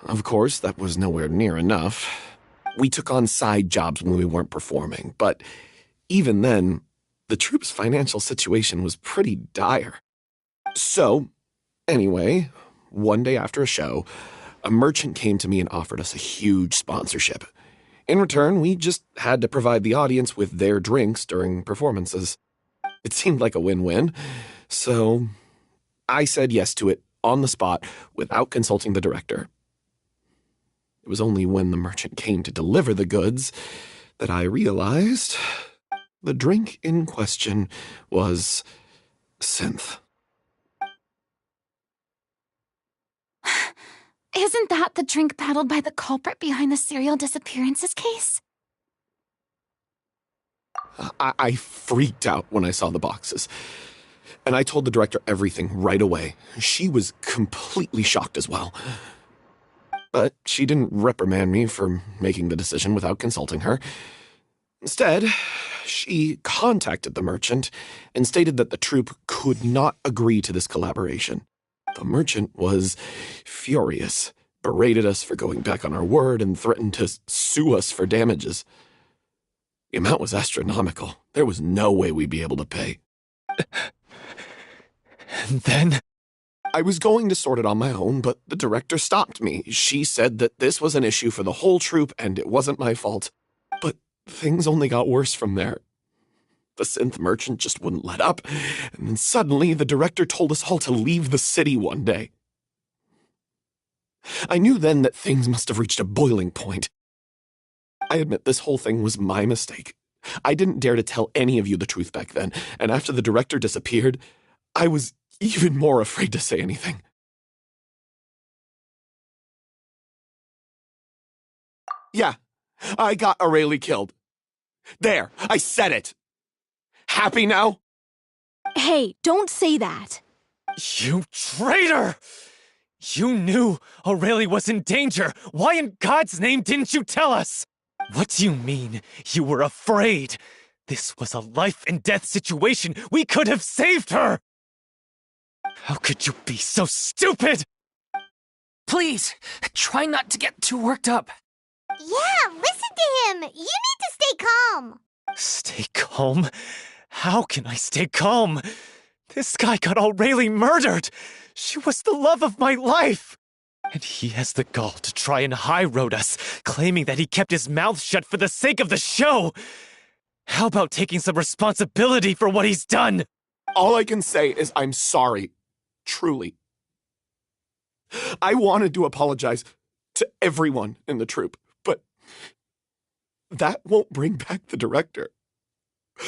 Of course, that was nowhere near enough. We took on side jobs when we weren't performing, but even then, the troupe's financial situation was pretty dire. So, anyway, one day after a show, a merchant came to me and offered us a huge sponsorship. In return, we just had to provide the audience with their drinks during performances. It seemed like a win-win, so I said yes to it on the spot without consulting the director. It was only when the merchant came to deliver the goods that I realized the drink in question was synth. Isn't that the drink peddled by the culprit behind the serial disappearances case? I freaked out when I saw the boxes. And I told the director everything right away. She was completely shocked as well. But she didn't reprimand me for making the decision without consulting her. Instead, she contacted the merchant and stated that the troupe could not agree to this collaboration. The merchant was furious, berated us for going back on our word, and threatened to sue us for damages. The amount was astronomical. There was no way we'd be able to pay. And then? I was going to sort it on my own, but the director stopped me. She said that this was an issue for the whole troupe and it wasn't my fault. But things only got worse from there. The synth merchant just wouldn't let up, and then suddenly the director told us all to leave the city one day. I knew then that things must have reached a boiling point. I admit this whole thing was my mistake. I didn't dare to tell any of you the truth back then, and after the director disappeared, I was even more afraid to say anything. Yeah, I got Aurelie killed. There, I said it. Happy now? Hey, don't say that. You traitor! You knew Aurelie was in danger. Why in God's name didn't you tell us? What do you mean, you were afraid? This was a life-and-death situation. We could have saved her! How could you be so stupid? Please, try not to get too worked up. Yeah, listen to him. You need to stay calm. Stay calm? How can I stay calm? This guy got Aurelie murdered. She was the love of my life. And he has the gall to try and high-road us, claiming that he kept his mouth shut for the sake of the show. How about taking some responsibility for what he's done? All I can say is I'm sorry. Truly. I wanted to apologize to everyone in the troupe, but that won't bring back the director.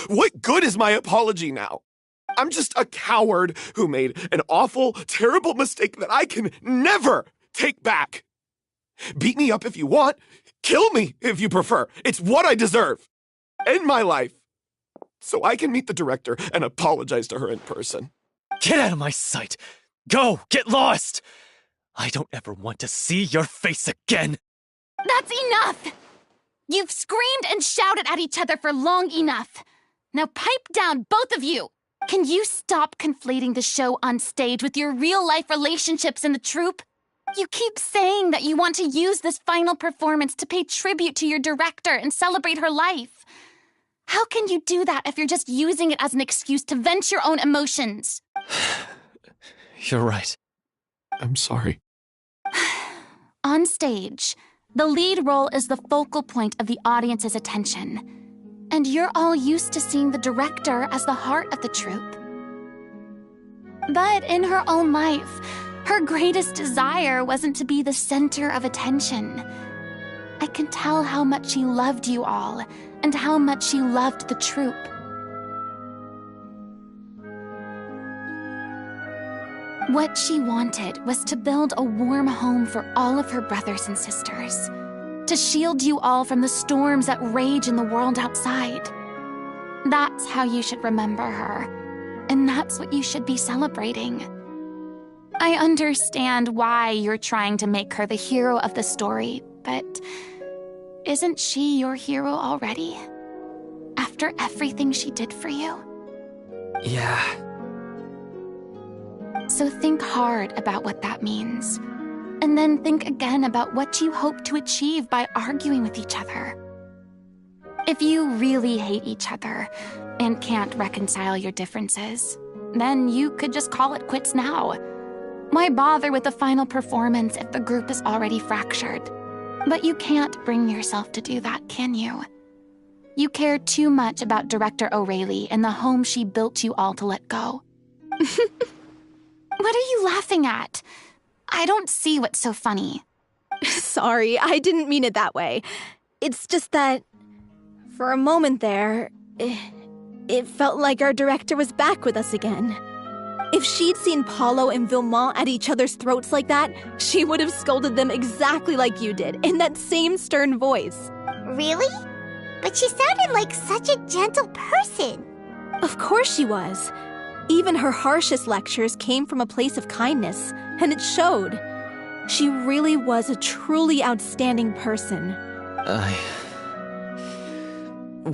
What good is my apology now? I'm just a coward who made an awful, terrible mistake that I can never take back. Beat me up if you want. Kill me if you prefer. It's what I deserve. End my life. So I can meet the director and apologize to her in person. Get out of my sight! Go! Get lost! I don't ever want to see your face again! That's enough! You've screamed and shouted at each other for long enough. Now pipe down, both of you! Can you stop conflating the show on stage with your real-life relationships in the troupe? You keep saying that you want to use this final performance to pay tribute to your director and celebrate her life. How can you do that if you're just using it as an excuse to vent your own emotions? You're right. I'm sorry. On stage, the lead role is the focal point of the audience's attention. And you're all used to seeing the director as the heart of the troupe. But in her own life, her greatest desire wasn't to be the center of attention. I can tell how much she loved you all, and how much she loved the troupe. What she wanted was to build a warm home for all of her brothers and sisters, to shield you all from the storms that rage in the world outside. That's how you should remember her, and that's what you should be celebrating. I understand why you're trying to make her the hero of the story, but isn't she your hero already? After everything she did for you? Yeah. So think hard about what that means. And then think again about what you hope to achieve by arguing with each other. If you really hate each other and can't reconcile your differences, then you could just call it quits now. Why bother with the final performance if the group is already fractured? But you can't bring yourself to do that, can you? You care too much about Director Aurelie and the home she built you all to let go. What are you laughing at? I don't see what's so funny. Sorry, I didn't mean it that way. It's just that, for a moment there, it felt like our director was back with us again. If she'd seen Paulo and Vilmont at each other's throats like that, she would have scolded them exactly like you did, in that same stern voice. Really? But she sounded like such a gentle person. Of course she was. Even her harshest lectures came from a place of kindness, and it showed. She really was a truly outstanding person.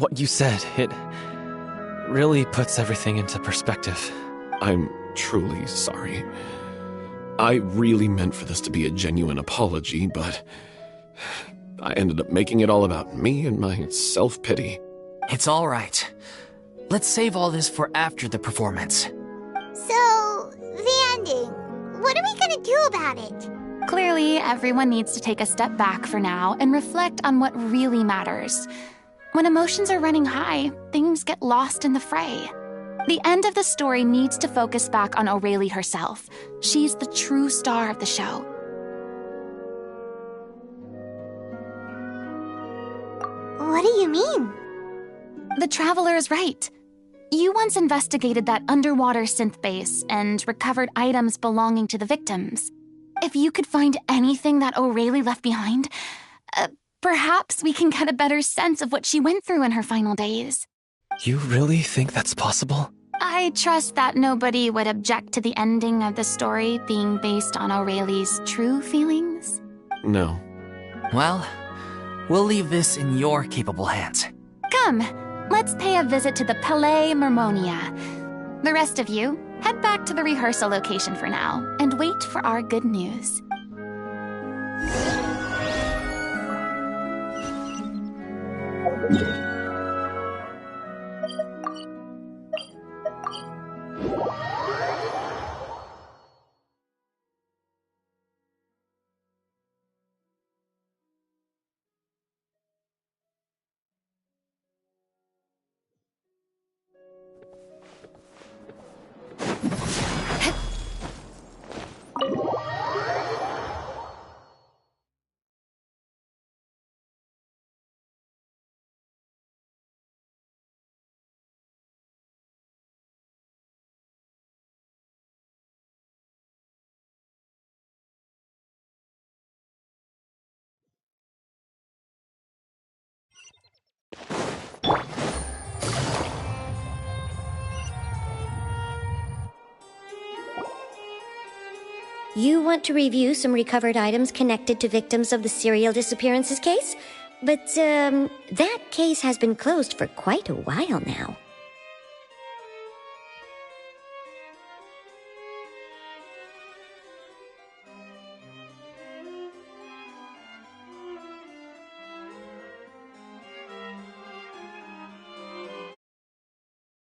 what you said. It really puts everything into perspective. I'm truly sorry. I really meant for this to be a genuine apology, but I ended up making it all about me and my self-pity. It's all right. Let's save all this for after the performance. So, the ending. What are we gonna do about it? Clearly, everyone needs to take a step back for now and reflect on what really matters. When emotions are running high, things get lost in the fray. The end of the story needs to focus back on Aurelie herself. She's the true star of the show. What do you mean? The Traveler is right. You once investigated that underwater synth base and recovered items belonging to the victims. If you could find anything that Aurelie left behind, perhaps we can get a better sense of what she went through in her final days. You really think that's possible? I trust that nobody would object to the ending of the story being based on Aurelie's true feelings. No. Well, we'll leave this in your capable hands. Come, let's pay a visit to the Palais Mermonia. The rest of you, head back to the rehearsal location for now and wait for our good news. You want to review some recovered items connected to victims of the serial disappearances case? But, that case has been closed for quite a while now.